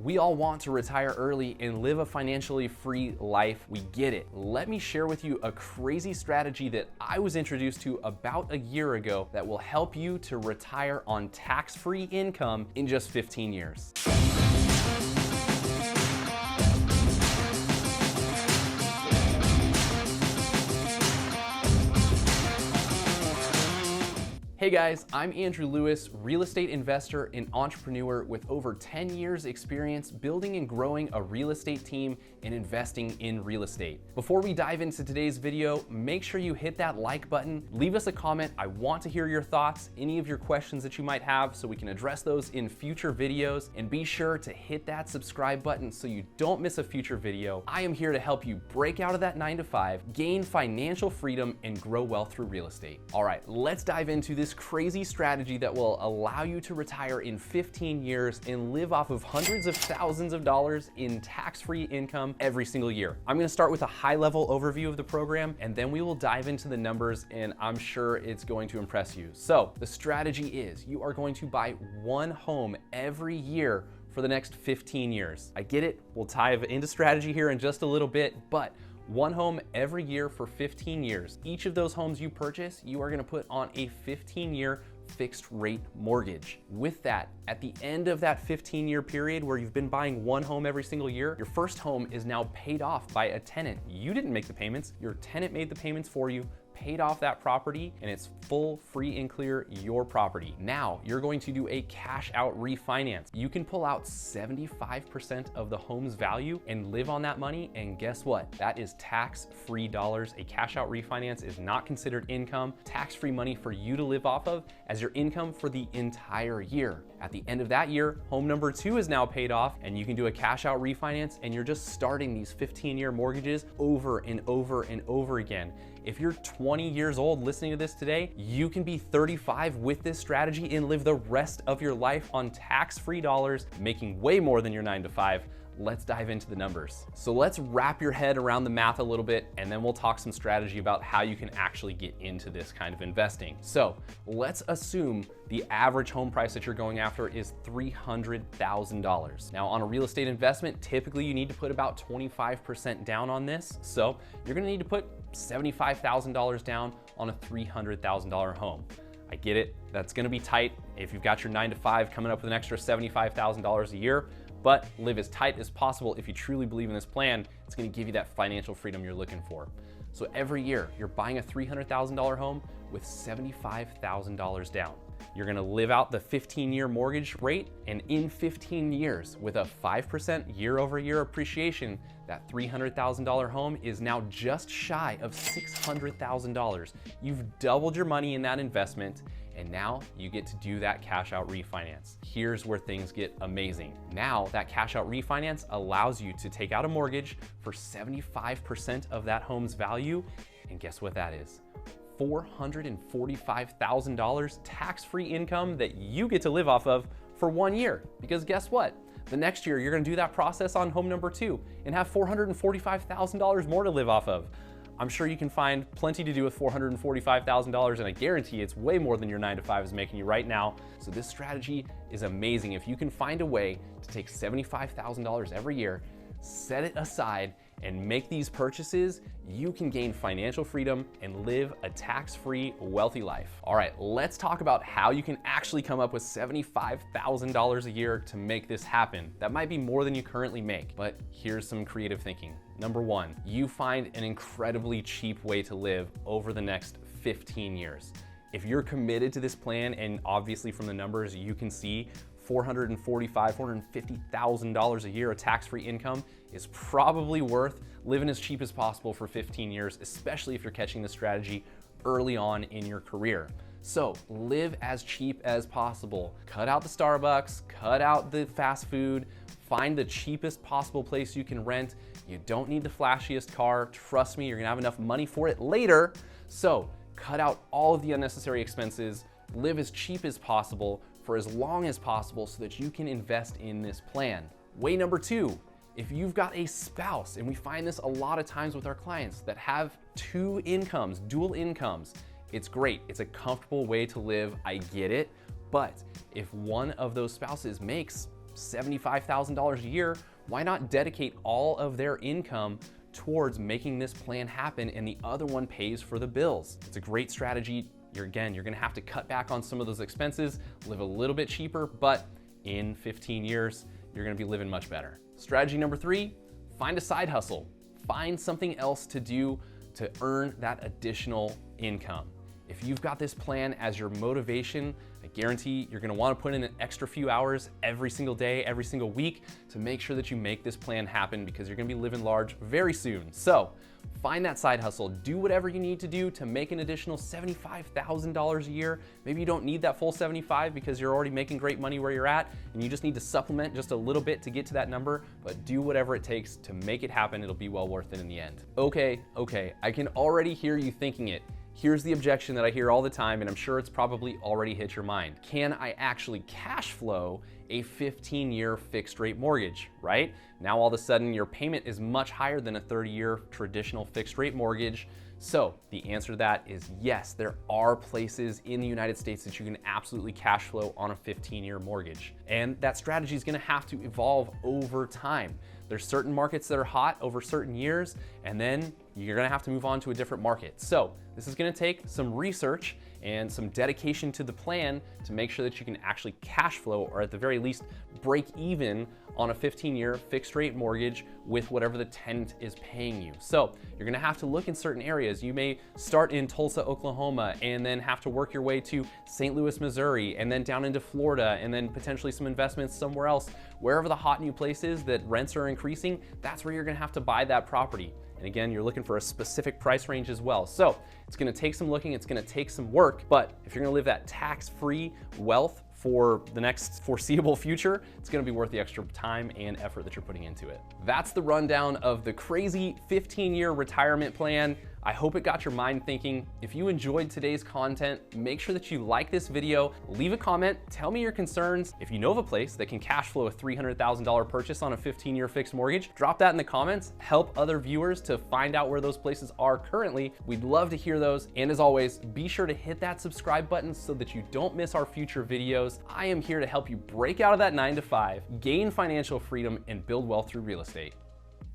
We all want to retire early and live a financially free life. We get it. Let me share with you a crazy strategy that I was introduced to about a year ago that will help you to retire on tax-free income in just 15 years. Hey guys, I'm Andrew Lewis, real estate investor and entrepreneur with over 10 years experience building and growing a real estate team and investing in real estate. Before we dive into today's video, make sure you hit that like button, leave us a comment. I want to hear your thoughts, any of your questions that you might have so we can address those in future videos, and be sure to hit that subscribe button so you don't miss a future video. I am here to help you break out of that 9-to-5, gain financial freedom, and grow wealth through real estate. All right, let's dive into this crazy strategy that will allow you to retire in 15 years and live off of hundreds of thousands of dollars in tax-free income every single year. I'm gonna start with a high-level overview of the program, and then we will dive into the numbers, and I'm sure it's going to impress you. So the strategy is you are going to buy one home every year for the next 15 years. I get it, we'll dive into strategy here in just a little bit, but one home every year for 15 years. Each of those homes you purchase, you are gonna put on a 15-year fixed rate mortgage. With that, at the end of that 15-year period where you've been buying one home every single year, your first home is now paid off by a tenant. You didn't make the payments, your tenant made the payments for you, paid off that property, and it's full, free and clear, your property. Now you're going to do a cash out refinance. You can pull out 75% of the home's value and live on that money, and guess what? That is tax-free dollars. A cash out refinance is not considered income, tax-free money for you to live off of as your income for the entire year. At the end of that year, home number 2 is now paid off, and you can do a cash out refinance, and you're just starting these 15-year mortgages over and over and over again. If you're 20 years old listening to this today, you can be 35 with this strategy and live the rest of your life on tax-free dollars, making way more than your 9-to-5. Let's dive into the numbers. So let's wrap your head around the math a little bit, and then we'll talk some strategy about how you can actually get into this kind of investing. So let's assume the average home price that you're going after is $300,000. Now on a real estate investment, typically you need to put about 25% down on this. So you're gonna need to put $75,000 down on a $300,000 home. I get it, that's gonna be tight if you've got your 9-to-5 coming up with an extra $75,000 a year, but live as tight as possible. If you truly believe in this plan, it's gonna give you that financial freedom you're looking for. So every year, you're buying a $300,000 home with $75,000 down. You're gonna live out the 15-year mortgage rate, and in 15 years, with a 5% year-over-year appreciation, that $300,000 home is now just shy of $600,000. You've doubled your money in that investment, and now you get to do that cash out refinance. Here's where things get amazing. Now that cash out refinance allows you to take out a mortgage for 75% of that home's value, and guess what that is? $445,000 tax-free income that you get to live off of for 1 year. Because guess what? The next year, you're gonna do that process on home number 2 and have $445,000 more to live off of. I'm sure you can find plenty to do with $445,000, and I guarantee it's way more than your 9-to-5 is making you right now. So this strategy is amazing. If you can find a way to take $75,000 every year, set it aside, and make these purchases, you can gain financial freedom and live a tax-free, wealthy life. All right, let's talk about how you can actually come up with $75,000 a year to make this happen. That might be more than you currently make, but here's some creative thinking. Number 1, you find an incredibly cheap way to live over the next 15 years. If you're committed to this plan, and obviously from the numbers you can see, $445,000, $450,000 a year of tax-free income is probably worth living as cheap as possible for 15 years, especially if you're catching this strategy early on in your career. So live as cheap as possible. Cut out the Starbucks, cut out the fast food, find the cheapest possible place you can rent. You don't need the flashiest car. Trust me, you're gonna have enough money for it later. So cut out all of the unnecessary expenses, live as cheap as possible for as long as possible so that you can invest in this plan. Way number 2, if you've got a spouse, and we find this a lot of times with our clients that have 2 incomes, dual incomes, it's great. It's a comfortable way to live. I get it. But if one of those spouses makes $75,000 a year, why not dedicate all of their income towards making this plan happen and the other one pays for the bills? It's a great strategy. You're gonna have to cut back on some of those expenses, live a little bit cheaper, but in 15 years, you're gonna be living much better. Strategy number 3, find a side hustle. Find something else to do to earn that additional income. If you've got this plan as your motivation, I guarantee you're gonna wanna put in an extra few hours every single day, every single week to make sure that you make this plan happen, because you're gonna be living large very soon. So find that side hustle, do whatever you need to do to make an additional $75,000 a year. Maybe you don't need that full 75 because you're already making great money where you're at and you just need to supplement just a little bit to get to that number, but do whatever it takes to make it happen. It'll be well worth it in the end. Okay, I can already hear you thinking it. Here's the objection that I hear all the time, and I'm sure it's probably already hit your mind. Can I actually cash flow a 15-year fixed rate mortgage, right? Now all of a sudden your payment is much higher than a 30-year traditional fixed rate mortgage. So the answer to that is yes, there are places in the United States that you can absolutely cash flow on a 15-year mortgage. And that strategy is gonna have to evolve over time. There's certain markets that are hot over certain years, and then you're gonna have to move on to a different market. So this is gonna take some research and some dedication to the plan to make sure that you can actually cash flow, or at the very least break even on a 15-year fixed rate mortgage with whatever the tenant is paying you. So you're gonna have to look in certain areas. You may start in Tulsa, Oklahoma, and then have to work your way to St. Louis, Missouri, and then down into Florida, and then potentially some investments somewhere else. Wherever the hot new place is that rents are increasing, that's where you're gonna have to buy that property. And again, you're looking for a specific price range as well. So it's gonna take some looking, it's gonna take some work, but if you're gonna live that tax-free wealth for the next foreseeable future, it's gonna be worth the extra time and effort that you're putting into it. That's the rundown of the crazy 15-year retirement plan. I hope it got your mind thinking. If you enjoyed today's content, make sure that you like this video, leave a comment, tell me your concerns. If you know of a place that can cash flow a $300,000 purchase on a 15-year fixed mortgage, drop that in the comments, help other viewers to find out where those places are currently. We'd love to hear those. And as always, be sure to hit that subscribe button so that you don't miss our future videos. I am here to help you break out of that 9 to 5, gain financial freedom, and build wealth through real estate.